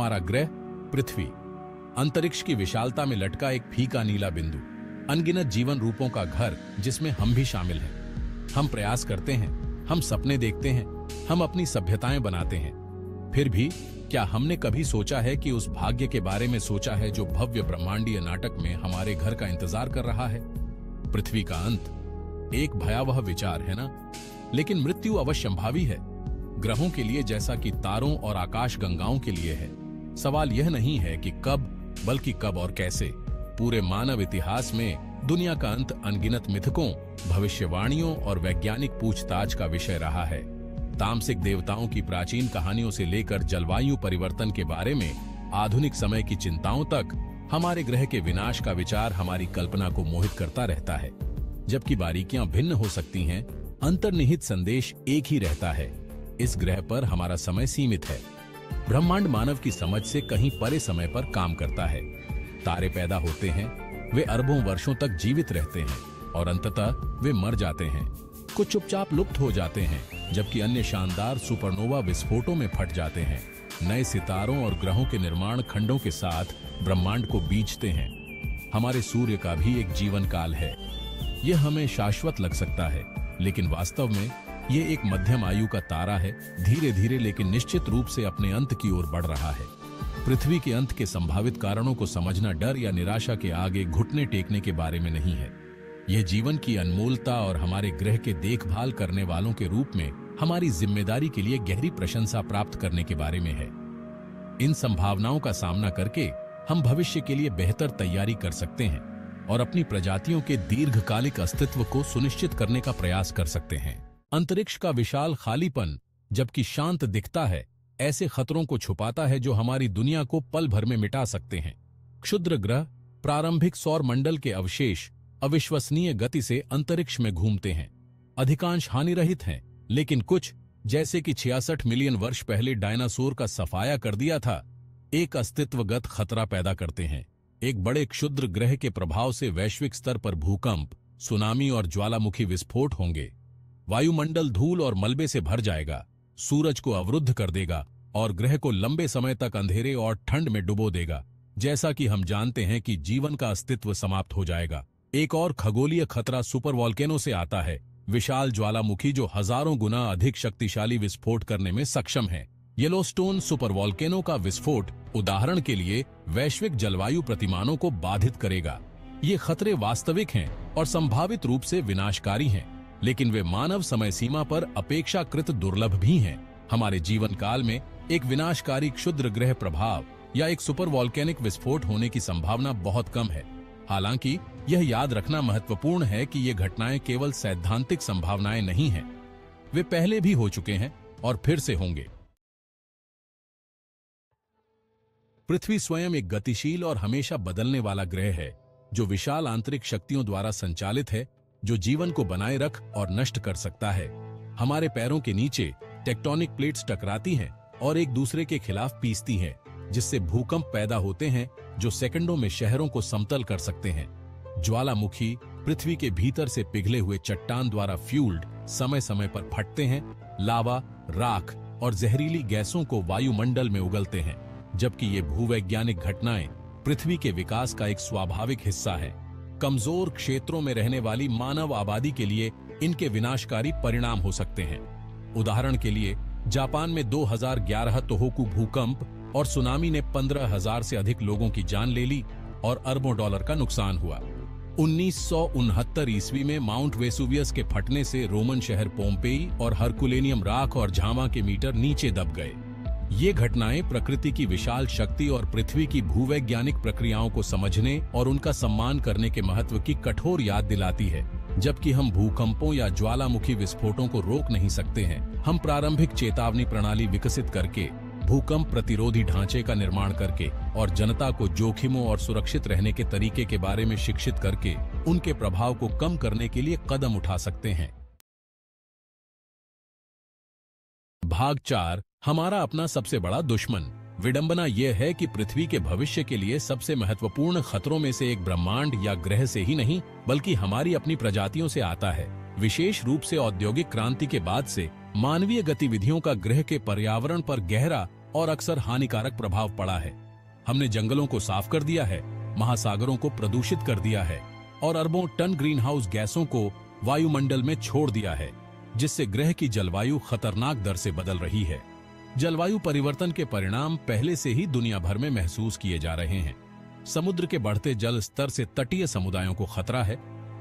हमारा ग्रह पृथ्वी, अंतरिक्ष की विशालता में लटका एक फीका नीला बिंदु, अनगिनत जीवन रूपों का घर जिसमें हम भी शामिल हैं। हम प्रयास करते हैं, हम सपने देखते हैं, हम अपनी सभ्यताएं बनाते हैं, फिर भी क्या हमने कभी सोचा है कि उस भाग्य के बारे में सोचा है जो भव्य ब्रह्मांडीय नाटक में हमारे घर का इंतजार कर रहा है? पृथ्वी का अंत एक भयावह विचार है ना, लेकिन मृत्यु अवश्यंभावी है, ग्रहों के लिए जैसा कि तारों और आकाश गंगाओं के लिए है। सवाल यह नहीं है कि कब, बल्कि कब और कैसे। पूरे मानव इतिहास में दुनिया का अंत अनगिनत मिथकों, भविष्यवाणियों और वैज्ञानिक पूछताछ का विषय रहा है। तामसिक देवताओं की प्राचीन कहानियों से लेकर जलवायु परिवर्तन के बारे में आधुनिक समय की चिंताओं तक, हमारे ग्रह के विनाश का विचार हमारी कल्पना को मोहित करता रहता है। जबकि बारीकियां भिन्न हो सकती हैं, अंतर्निहित संदेश एक ही रहता है। इस ग्रह पर हमारा समय सीमित है। ब्रह्मांड मानव की समझ से कहीं परे समय पर काम करता है। तारे पैदा होते हैं, वे अरबों वर्षों तक जीवित रहते हैं और अंततः वे मर जाते हैं। कुछ चुपचाप लुप्त हो जाते हैं, जबकि अन्य शानदार सुपरनोवा विस्फोटों में फट जाते हैं। नए सितारों और ग्रहों के निर्माण खंडों के साथ ब्रह्मांड को बीजते हैं। हमारे सूर्य का भी एक जीवन काल है। यह हमें शाश्वत लग सकता है, लेकिन वास्तव में यह एक मध्यम आयु का तारा है, धीरे धीरे लेकिन निश्चित रूप से अपने अंत की ओर बढ़ रहा है। पृथ्वी के अंत के संभावित कारणों को समझना डर या निराशा के आगे घुटने टेकने के बारे में नहीं है। यह जीवन की अनमोलता और हमारे ग्रह के देखभाल करने वालों के रूप में हमारी जिम्मेदारी के लिए गहरी प्रशंसा प्राप्त करने के बारे में है। इन संभावनाओं का सामना करके हम भविष्य के लिए बेहतर तैयारी कर सकते हैं और अपनी प्रजातियों के दीर्घकालिक अस्तित्व को सुनिश्चित करने का प्रयास कर सकते हैं। अंतरिक्ष का विशाल खालीपन, जबकि शांत दिखता है, ऐसे खतरों को छुपाता है जो हमारी दुनिया को पल भर में मिटा सकते हैं। क्षुद्र ग्रह, प्रारंभिक सौर मंडल के अवशेष अविश्वसनीय गति से अंतरिक्ष में घूमते हैं। अधिकांश हानिरहित हैं, लेकिन कुछ, जैसे कि 66 मिलियन वर्ष पहले डायनासोर का सफाया कर दिया था, एक अस्तित्वगत खतरा पैदा करते हैं। एक बड़े क्षुद्र ग्रह के प्रभाव से वैश्विक स्तर पर भूकंप, सुनामी और ज्वालामुखी विस्फोट होंगे। वायुमंडल धूल और मलबे से भर जाएगा, सूरज को अवरुद्ध कर देगा और ग्रह को लंबे समय तक अंधेरे और ठंड में डुबो देगा। जैसा कि हम जानते हैं कि जीवन का अस्तित्व समाप्त हो जाएगा। एक और खगोलीय खतरा सुपर वॉल्केनो से आता है, विशाल ज्वालामुखी जो हजारों गुना अधिक शक्तिशाली विस्फोट करने में सक्षम है। येलोस्टोन सुपर वॉल्केनो का विस्फोट, उदाहरण के लिए, वैश्विक जलवायु प्रतिमानों को बाधित करेगा। ये खतरे वास्तविक हैं और संभावित रूप से विनाशकारी हैं, लेकिन वे मानव समय सीमा पर अपेक्षाकृत दुर्लभ भी हैं। हमारे जीवन काल में एक विनाशकारी क्षुद्र ग्रह प्रभाव या एक सुपर वॉल्केनिक विस्फोट होने की संभावना बहुत कम है। हालांकि यह याद रखना महत्वपूर्ण है कि ये घटनाएं केवल सैद्धांतिक संभावनाएं नहीं हैं। वे पहले भी हो चुके हैं और फिर से होंगे। पृथ्वी स्वयं एक गतिशील और हमेशा बदलने वाला ग्रह है, जो विशाल आंतरिक शक्तियों द्वारा संचालित है, जो जीवन को बनाए रख और नष्ट कर सकता है। हमारे पैरों के नीचे टेक्टोनिक प्लेट्स टकराती हैं और एक दूसरे के खिलाफ पीसती हैं, जिससे भूकंप पैदा होते हैं जो सेकंडों में शहरों को समतल कर सकते हैं। ज्वालामुखी पृथ्वी के भीतर से पिघले हुए चट्टान द्वारा फ्यूल्ड समय समय पर फटते हैं। लावा, राख और जहरीली गैसों को वायुमंडल में उगलते हैं। जबकि ये भूवैज्ञानिक घटनाएं पृथ्वी के विकास का एक स्वाभाविक हिस्सा है। कमजोर क्षेत्रों में रहने वाली मानव आबादी के लिए इनके विनाशकारी परिणाम हो सकते हैं। उदाहरण के लिए, जापान में 2011 तोहोकू भूकंप और सुनामी ने 15,000 से अधिक लोगों की जान ले ली और अरबों डॉलर का नुकसान हुआ। 1969 ईस्वी में माउंट वेसुवियस के फटने से रोमन शहर पोम्पेई और हरकुलेनियम राख और झामा के मीटर नीचे दब गए। ये घटनाएं प्रकृति की विशाल शक्ति और पृथ्वी की भूवैज्ञानिक प्रक्रियाओं को समझने और उनका सम्मान करने के महत्व की कठोर याद दिलाती है। जबकि हम भूकंपों या ज्वालामुखी विस्फोटों को रोक नहीं सकते हैं, हम प्रारंभिक चेतावनी प्रणाली विकसित करके, भूकंप प्रतिरोधी ढांचे का निर्माण करके और जनता को जोखिमों और सुरक्षित रहने के तरीके के बारे में शिक्षित करके उनके प्रभाव को कम करने के लिए कदम उठा सकते हैं। भाग 4, हमारा अपना सबसे बड़ा दुश्मन। विडंबना यह है कि पृथ्वी के भविष्य के लिए सबसे महत्वपूर्ण खतरों में से एक ब्रह्मांड या ग्रह से ही नहीं, बल्कि हमारी अपनी प्रजातियों से आता है। विशेष रूप से औद्योगिक क्रांति के बाद से मानवीय गतिविधियों का ग्रह के पर्यावरण पर गहरा और अक्सर हानिकारक प्रभाव पड़ा है। हमने जंगलों को साफ कर दिया है, महासागरों को प्रदूषित कर दिया है और अरबों टन ग्रीनहाउस गैसों को वायुमंडल में छोड़ दिया है, जिससे ग्रह की जलवायु खतरनाक दर से बदल रही है। जलवायु परिवर्तन के परिणाम पहले से ही दुनिया भर में महसूस किए जा रहे हैं। समुद्र के बढ़ते जल स्तर से तटीय समुदायों को खतरा है।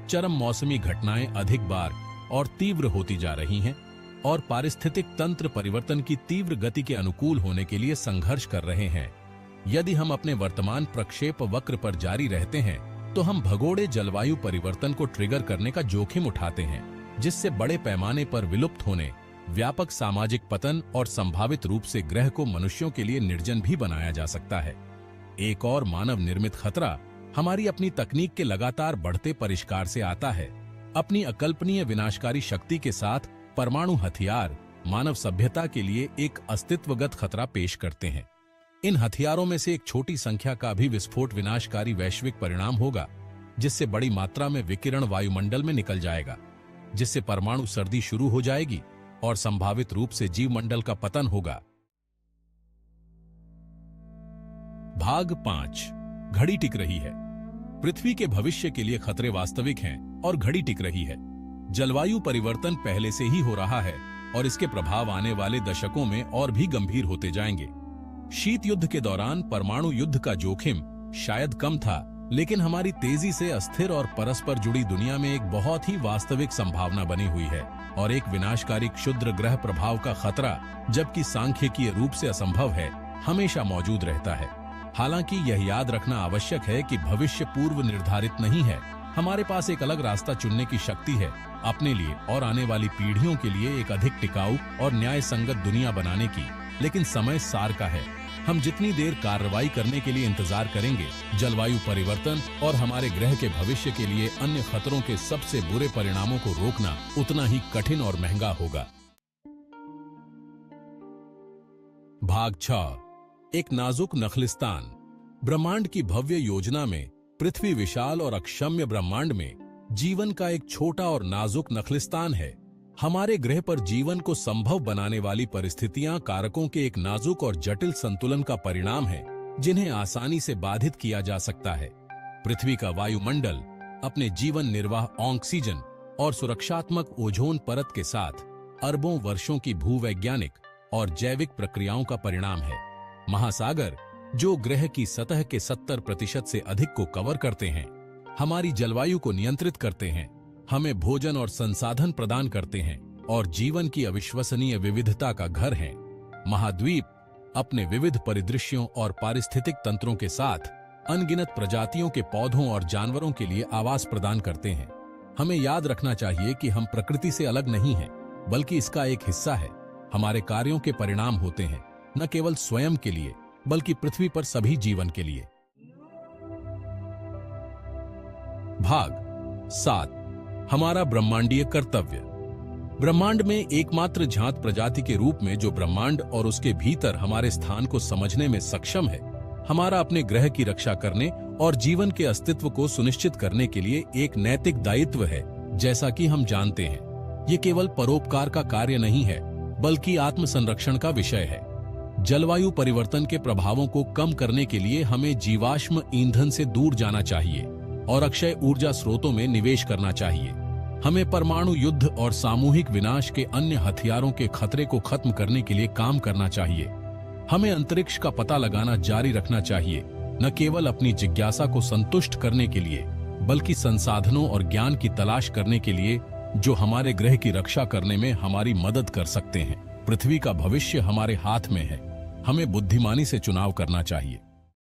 चरम मौसमी घटनाएं अधिक बार और तीव्र होती जा रही हैं और पारिस्थितिक तंत्र परिवर्तन की तीव्र गति के अनुकूल होने के लिए संघर्ष कर रहे हैं। यदि हम अपने वर्तमान प्रक्षेप वक्र पर जारी रहते हैं तो हम भगोड़े जलवायु परिवर्तन को ट्रिगर करने का जोखिम उठाते हैं, जिससे बड़े पैमाने पर विलुप्त होने, व्यापक सामाजिक पतन और संभावित रूप से ग्रह को मनुष्यों के लिए निर्जन भी बनाया जा सकता है। एक और मानव निर्मित खतरा हमारी अपनी तकनीक के लगातार बढ़ते परिष्कार से आता है। अपनी अकल्पनीय विनाशकारी शक्ति के साथ परमाणु हथियार मानव सभ्यता के लिए एक अस्तित्वगत खतरा पेश करते हैं। इन हथियारों में से एक छोटी संख्या का भी विस्फोट विनाशकारी वैश्विक परिणाम होगा, जिससे बड़ी मात्रा में विकिरण वायुमंडल में निकल जाएगा, जिससे परमाणु सर्दी शुरू हो जाएगी और संभावित रूप से जीवमंडल का पतन होगा। भाग 5। घड़ी टिक रही है। पृथ्वी के भविष्य के लिए खतरे वास्तविक हैं और घड़ी टिक रही है। जलवायु परिवर्तन पहले से ही हो रहा है और इसके प्रभाव आने वाले दशकों में और भी गंभीर होते जाएंगे। शीत युद्ध के दौरान परमाणु युद्ध का जोखिम शायद कम था, लेकिन हमारी तेजी से अस्थिर और परस्पर जुड़ी दुनिया में एक बहुत ही वास्तविक संभावना बनी हुई है और एक विनाशकारी क्षुद्र ग्रह प्रभाव का खतरा, जबकि सांख्यिकीय रूप से असंभव है, हमेशा मौजूद रहता है। हालांकि यह याद रखना आवश्यक है कि भविष्य पूर्व निर्धारित नहीं है। हमारे पास एक अलग रास्ता चुनने की शक्ति है, अपने लिए और आने वाली पीढ़ियों के लिए एक अधिक टिकाऊ और न्याय संगत दुनिया बनाने की। लेकिन समय सार का है। हम जितनी देर कार्रवाई करने के लिए इंतजार करेंगे, जलवायु परिवर्तन और हमारे ग्रह के भविष्य के लिए अन्य खतरों के सबसे बुरे परिणामों को रोकना उतना ही कठिन और महंगा होगा। भाग 6। एक नाजुक नखलिस्तान। ब्रह्मांड की भव्य योजना में पृथ्वी विशाल और अक्षम्य ब्रह्मांड में जीवन का एक छोटा और नाजुक नखलिस्तान है। हमारे ग्रह पर जीवन को संभव बनाने वाली परिस्थितियां कारकों के एक नाजुक और जटिल संतुलन का परिणाम है, जिन्हें आसानी से बाधित किया जा सकता है। पृथ्वी का वायुमंडल अपने जीवन निर्वाह ऑक्सीजन और सुरक्षात्मक ओजोन परत के साथ अरबों वर्षों की भूवैज्ञानिक और जैविक प्रक्रियाओं का परिणाम है। महासागर, जो ग्रह की सतह के 70% से अधिक को कवर करते हैं, हमारी जलवायु को नियंत्रित करते हैं, हमें भोजन और संसाधन प्रदान करते हैं और जीवन की अविश्वसनीय विविधता का घर हैं। महाद्वीप अपने विविध परिदृश्यों और पारिस्थितिक तंत्रों के साथ अनगिनत प्रजातियों के पौधों और जानवरों के लिए आवास प्रदान करते हैं। हमें याद रखना चाहिए कि हम प्रकृति से अलग नहीं हैं, बल्कि इसका एक हिस्सा है। हमारे कार्यों के परिणाम होते हैं, न केवल स्वयं के लिए बल्कि पृथ्वी पर सभी जीवन के लिए। भाग 7। हमारा ब्रह्मांडीय कर्तव्य। ब्रह्मांड में एकमात्र जांत प्रजाति के रूप में जो ब्रह्मांड और उसके भीतर हमारे स्थान को समझने में सक्षम है, हमारा अपने ग्रह की रक्षा करने और जीवन के अस्तित्व को सुनिश्चित करने के लिए एक नैतिक दायित्व है। जैसा कि हम जानते हैं, ये केवल परोपकार का कार्य नहीं है, बल्कि आत्मसंरक्षण का विषय है। जलवायु परिवर्तन के प्रभावों को कम करने के लिए हमें जीवाश्म ईंधन से दूर जाना चाहिए और अक्षय ऊर्जा स्रोतों में निवेश करना चाहिए। हमें परमाणु युद्ध और सामूहिक विनाश के अन्य हथियारों के खतरे को खत्म करने के लिए काम करना चाहिए। हमें अंतरिक्ष का पता लगाना जारी रखना चाहिए, न केवल अपनी जिज्ञासा को संतुष्ट करने के लिए, बल्कि संसाधनों और ज्ञान की तलाश करने के लिए जो हमारे ग्रह की रक्षा करने में हमारी मदद कर सकते हैं। पृथ्वी का भविष्य हमारे हाथ में है। हमें बुद्धिमानी से चुनाव करना चाहिए।